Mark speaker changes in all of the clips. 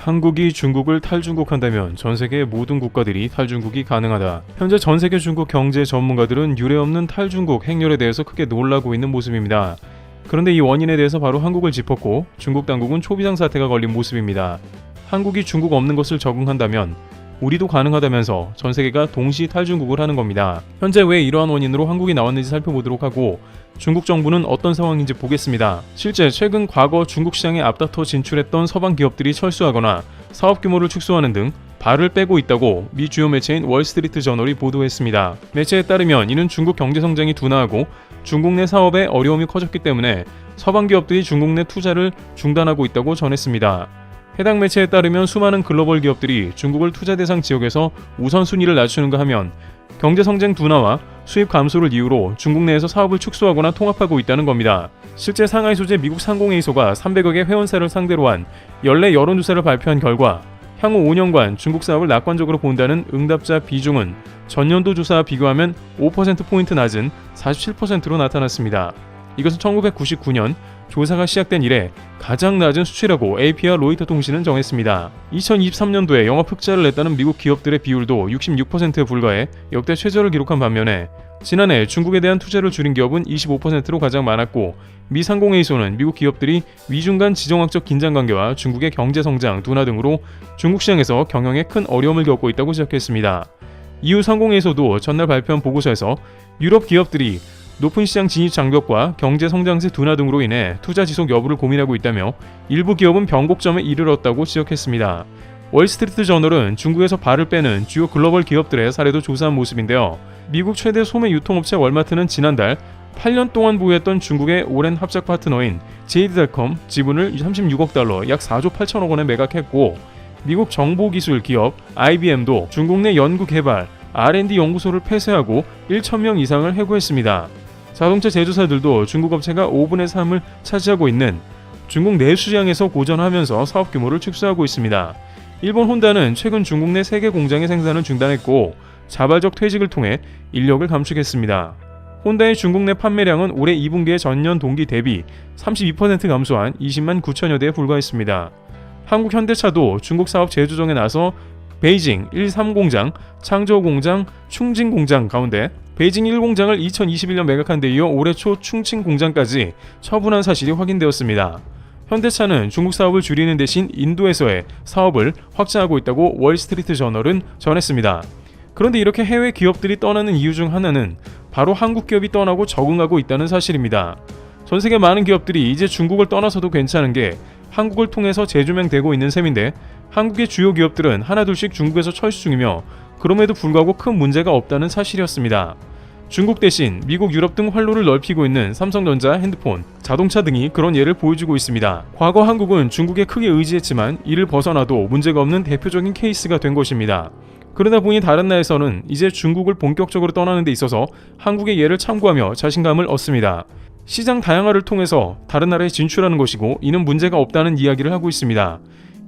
Speaker 1: 한국이 중국을 탈중국한다면 전세계 모든 국가들이 탈중국이 가능하다. 현재 전세계 중국 경제 전문가들은 유례없는 탈중국 행렬에 대해서 크게 놀라고 있는 모습입니다. 그런데 이 원인에 대해서 바로 한국을 짚었고 중국 당국은 초비상 사태가 걸린 모습입니다. 한국이 중국 없는 것을 적응한다면 우리도 가능하다면서 전세계가 동시 탈중국을 하는 겁니다. 현재 왜 이러한 원인으로 한국이 나왔는지 살펴보도록 하고 중국 정부는 어떤 상황인지 보겠습니다. 실제 최근 과거 중국 시장에 앞다퉈 진출했던 서방 기업들이 철수하거나 사업 규모를 축소하는 등 발을 빼고 있다고 미 주요 매체인 월스트리트 저널이 보도했습니다. 매체에 따르면 이는 중국 경제 성장이 둔화하고 중국 내 사업에 어려움이 커졌기 때문에 서방 기업들이 중국 내 투자를 중단하고 있다고 전했습니다. 해당 매체에 따르면 수많은 글로벌 기업들이 중국을 투자 대상 지역에서 우선순위를 낮추는가 하면 경제 성장 둔화와 수입 감소를 이유로 중국 내에서 사업을 축소하거나 통합하고 있다는 겁니다. 실제 상하이 소재 미국 상공회의소가 300여 개 회원사를 상대로 한 연례 여론조사를 발표한 결과 향후 5년간 중국 사업을 낙관적으로 본다는 응답자 비중은 전년도 조사와 비교하면 5%포인트 낮은 47%로 나타났습니다. 이것은 1999년 조사가 시작된 이래 가장 낮은 수치라고 AP와 로이터 통신은 정했습니다. 2023년도에 영업 흑자를 냈다는 미국 기업들의 비율도 66%에 불과해 역대 최저를 기록한 반면에 지난해 중국에 대한 투자를 줄인 기업은 25%로 가장 많았고 미 상공회의소는 미국 기업들이 미중 간 지정학적 긴장관계와 중국의 경제성장 둔화 등으로 중국 시장에서 경영에 큰 어려움을 겪고 있다고 지적했습니다. 이후 상공회의소도 전날 발표한 보고서에서 유럽 기업들이 높은 시장 진입 장벽과 경제 성장세 둔화 등으로 인해 투자 지속 여부를 고민하고 있다며 일부 기업은 변곡점에 이르렀다고 지적했습니다. 월스트리트 저널은 중국에서 발을 빼는 주요 글로벌 기업들의 사례도 조사한 모습인데요. 미국 최대 소매 유통업체 월마트는 지난달 8년 동안 보유했던 중국의 오랜 합작 파트너인 JD.com 지분을 36억 달러 약 4조 8천억 원에 매각했고 미국 정보기술 기업 IBM도 중국 내 연구개발 R&D 연구소를 폐쇄하고 1,000명 이상을 해고했습니다. 자동차 제조사들도 중국 업체가 5분의 3을 차지하고 있는 중국 내수시장에서 고전하면서 사업 규모를 축소하고 있습니다. 일본 혼다는 최근 중국 내 3개 공장의 생산을 중단했고 자발적 퇴직을 통해 인력을 감축했습니다. 혼다의 중국 내 판매량은 올해 2분기의 전년 동기 대비 32% 감소한 20만 9천여 대에 불과했습니다. 한국 현대차도 중국 사업 재조정에 나서 베이징 1-3공장, 창저우 공장, 충칭 공장 가운데 베이징 1공장을 2021년 매각한 데 이어 올해 초 충칭 공장까지 처분한 사실이 확인되었습니다. 현대차는 중국 사업을 줄이는 대신 인도에서의 사업을 확장하고 있다고 월스트리트 저널은 전했습니다. 그런데 이렇게 해외 기업들이 떠나는 이유 중 하나는 바로 한국 기업이 떠나고 적응하고 있다는 사실입니다. 전 세계 많은 기업들이 이제 중국을 떠나서도 괜찮은 게 한국을 통해서 재조명되고 있는 셈인데 한국의 주요 기업들은 하나둘씩 중국에서 철수 중이며 그럼에도 불구하고 큰 문제가 없다는 사실이었습니다. 중국 대신 미국, 유럽 등 활로를 넓히고 있는 삼성전자, 핸드폰, 자동차 등이 그런 예를 보여주고 있습니다. 과거 한국은 중국에 크게 의지했지만 이를 벗어나도 문제가 없는 대표적인 케이스가 된 것입니다. 그러다 보니 다른 나라에서는 이제 중국을 본격적으로 떠나는 데 있어서 한국의 예를 참고하며 자신감을 얻습니다. 시장 다양화를 통해서 다른 나라에 진출하는 것이고 이는 문제가 없다는 이야기를 하고 있습니다.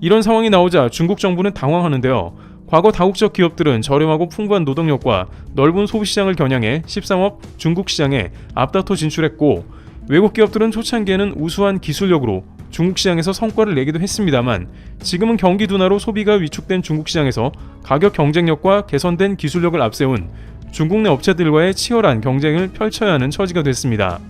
Speaker 1: 이런 상황이 나오자 중국 정부는 당황하는데요. 과거 다국적 기업들은 저렴하고 풍부한 노동력과 넓은 소비시장을 겨냥해 13업 중국 시장에 앞다퉈 진출했고 외국 기업들은 초창기에는 우수한 기술력으로 중국 시장에서 성과를 내기도 했습니다만 지금은 경기 둔화로 소비가 위축된 중국 시장에서 가격 경쟁력과 개선된 기술력을 앞세운 중국 내 업체들과의 치열한 경쟁을 펼쳐야 하는 처지가 됐습니다.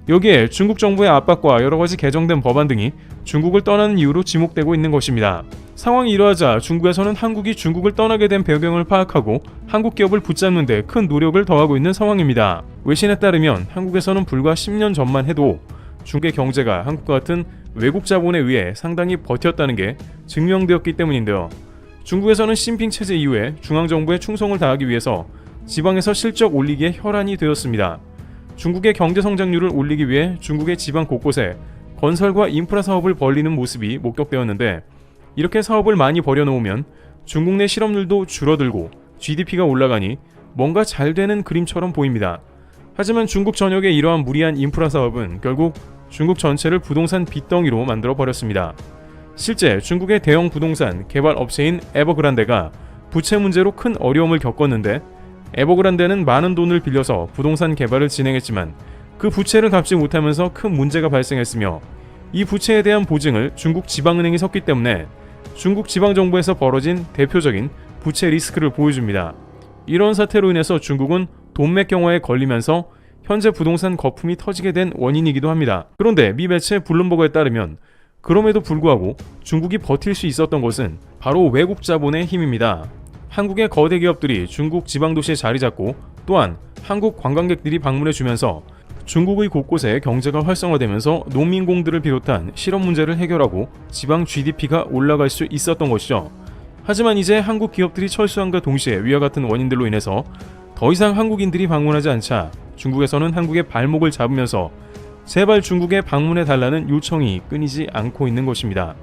Speaker 1: 여기에 중국 정부의 압박과 여러가지 개정된 법안 등이 중국을 떠나는 이유로 지목되고 있는 것입니다. 상황이 이러하자 중국에서는 한국이 중국을 떠나게 된 배경을 파악하고 한국 기업을 붙잡는 데 큰 노력을 더하고 있는 상황입니다. 외신에 따르면 한국에서는 불과 10년 전만 해도 중국의 경제가 한국과 같은 외국 자본에 의해 상당히 버텼다는 게 증명되었기 때문인데요. 중국에서는 시진핑 체제 이후에 중앙정부에 충성을 다하기 위해서 지방에서 실적 올리기에 혈안이 되었습니다. 중국의 경제 성장률을 올리기 위해 중국의 지방 곳곳에 건설과 인프라 사업을 벌리는 모습이 목격되었는데 이렇게 사업을 많이 벌여놓으면 중국 내 실업률도 줄어들고 GDP가 올라가니 뭔가 잘 되는 그림처럼 보입니다. 하지만 중국 전역의 이러한 무리한 인프라 사업은 결국 중국 전체를 부동산 빚덩이로 만들어 버렸습니다. 실제 중국의 대형 부동산 개발 업체인 에버그란데가 부채 문제로 큰 어려움을 겪었는데 에버그란데는 많은 돈을 빌려서 부동산 개발을 진행했지만 그 부채를 갚지 못하면서 큰 문제가 발생했으며 이 부채에 대한 보증을 중국 지방은행이 섰기 때문에 중국 지방정부에서 벌어진 대표적인 부채 리스크를 보여줍니다. 이런 사태로 인해서 중국은 돈맥경화에 걸리면서 현재 부동산 거품이 터지게 된 원인이기도 합니다. 그런데 미 매체 블룸버그에 따르면 그럼에도 불구하고 중국이 버틸 수 있었던 것은 바로 외국 자본의 힘입니다. 한국의 거대 기업들이 중국 지방도시에 자리 잡고 또한 한국 관광객들이 방문해주면서 중국의 곳곳에 경제가 활성화되면서 농민공들을 비롯한 실업 문제를 해결하고 지방 GDP가 올라갈 수 있었던 것이죠. 하지만 이제 한국 기업들이 철수함과 동시에 위와 같은 원인들로 인해서 더 이상 한국인들이 방문하지 않자 중국에서는 한국의 발목을 잡으면서 제발 중국에 방문해달라는 요청이 끊이지 않고 있는 것입니다.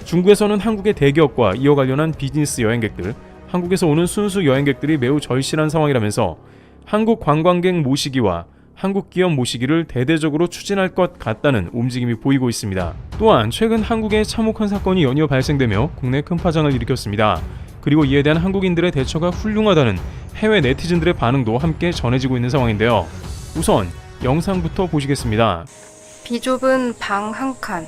Speaker 1: 중국에서는 한국의 대기업과 이와 관련한 비즈니스 여행객들, 한국에서 오는 순수 여행객들이 매우 절실한 상황이라면서 한국 관광객 모시기와 한국 기업 모시기를 대대적으로 추진할 것 같다는 움직임이 보이고 있습니다. 또한 최근 한국에 참혹한 사건이 연이어 발생되며 국내 큰 파장을 일으켰습니다. 그리고 이에 대한 한국인들의 대처가 훌륭하다는 해외 네티즌들의 반응도 함께 전해지고 있는 상황인데요. 우선 영상부터 보시겠습니다.
Speaker 2: 비좁은 방 한 칸,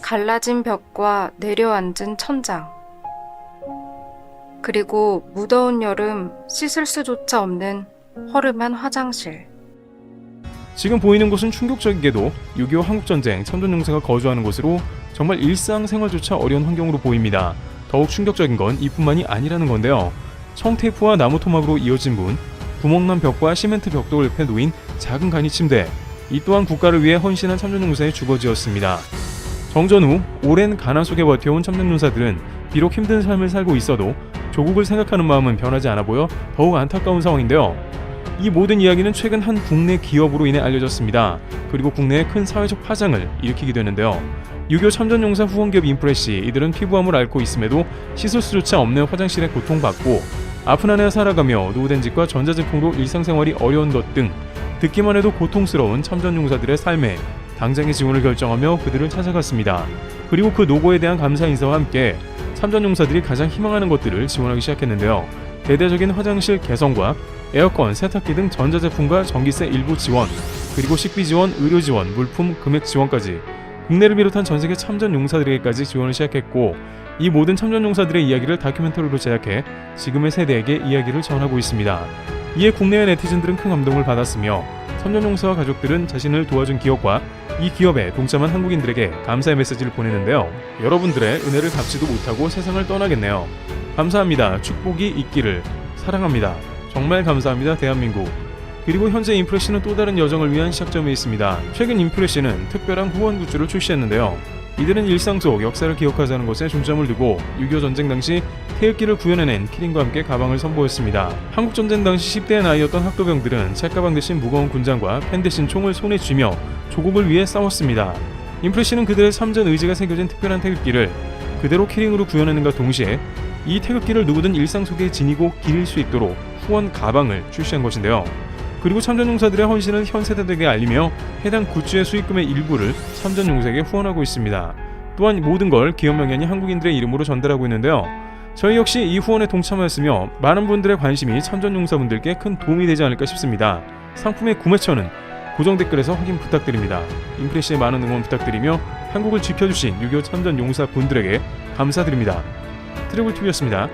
Speaker 2: 갈라진 벽과 내려앉은 천장, 그리고 무더운 여름 씻을 수조차 없는 허름한 화장실.
Speaker 1: 지금 보이는 곳은 충격적이게도 6.25 한국전쟁 참전용사가 거주하는 곳으로 정말 일상생활조차 어려운 환경으로 보입니다. 더욱 충격적인 건 이뿐만이 아니라는 건데요. 청테이프와 나무 토막으로 이어진 문, 구멍난 벽과 시멘트 벽돌 옆에 놓인 작은 간이 침대, 이 또한 국가를 위해 헌신한 참전용사의 주거지였습니다. 정전 후 오랜 가난 속에 버텨온 참전용사들은 비록 힘든 삶을 살고 있어도 조국을 생각하는 마음은 변하지 않아 보여 더욱 안타까운 상황인데요. 이 모든 이야기는 최근 한 국내 기업으로 인해 알려졌습니다. 그리고 국내에 큰 사회적 파장을 일으키기도 했는데요. 6.25 참전용사 후원기업 인프레시, 이들은 피부암을 앓고 있음에도 씻을 수조차 없는 화장실에 고통받고 아픈 아내와 살아가며 노후된 집과 전자제품으로 일상생활이 어려운 것 등 듣기만 해도 고통스러운 참전용사들의 삶에 당장의 지원을 결정하며 그들을 찾아갔습니다. 그리고 그 노고에 대한 감사 인사와 함께 참전용사들이 가장 희망하는 것들을 지원하기 시작했는데요. 대대적인 화장실 개선과 에어컨, 세탁기 등 전자제품과 전기세 일부 지원, 그리고 식비 지원, 의료 지원, 물품 금액 지원까지 국내를 비롯한 전세계 참전용사들에게까지 지원을 시작했고, 이 모든 참전용사들의 이야기를 다큐멘터리로 제작해 지금의 세대에게 이야기를 전하고 있습니다. 이에 국내외 네티즌들은 큰 감동을 받았으며 참전용사와 가족들은 자신을 도와준 기업과 이 기업에 동참한 한국인들에게 감사의 메시지를 보내는데요. 여러분들의 은혜를 갚지도 못하고 세상을 떠나겠네요. 감사합니다. 축복이 있기를. 사랑합니다. 정말 감사합니다, 대한민국. 그리고 현재 인프레시는 또 다른 여정을 위한 시작점에 있습니다. 최근 인프레시는 특별한 후원 굿즈를 출시했는데요. 이들은 일상 속 역사를 기억하자는 것에 중점을 두고 6.25 전쟁 당시 태극기를 구현해낸 키링과 함께 가방을 선보였습니다. 한국전쟁 당시 10대의 나이였던 학도병들은 책가방 대신 무거운 군장과 펜 대신 총을 손에 쥐며 조국을 위해 싸웠습니다. 인프레시는 그들의 참전 의지가 새겨진 특별한 태극기를 그대로 키링으로 구현하는가 동시에 이 태극기를 누구든 일상 속에 지니고 기릴 수 있도록 후원 가방을 출시한 것인데요. 그리고 참전용사들의 헌신을 현 세대들에게 알리며 해당 굿즈의 수익금의 일부를 참전용사에게 후원하고 있습니다. 또한 모든 걸 기업 명예니 한국인들의 이름으로 전달하고 있는데요. 저희 역시 이 후원에 동참하였으며 많은 분들의 관심이 참전용사분들께 큰 도움이 되지 않을까 싶습니다. 상품의 구매처는 고정 댓글에서 확인 부탁드립니다. 인프레시의 많은 응원 부탁드리며 한국을 지켜주신 6.25 참전용사 분들에게 감사드립니다. 트래블TV였습니다.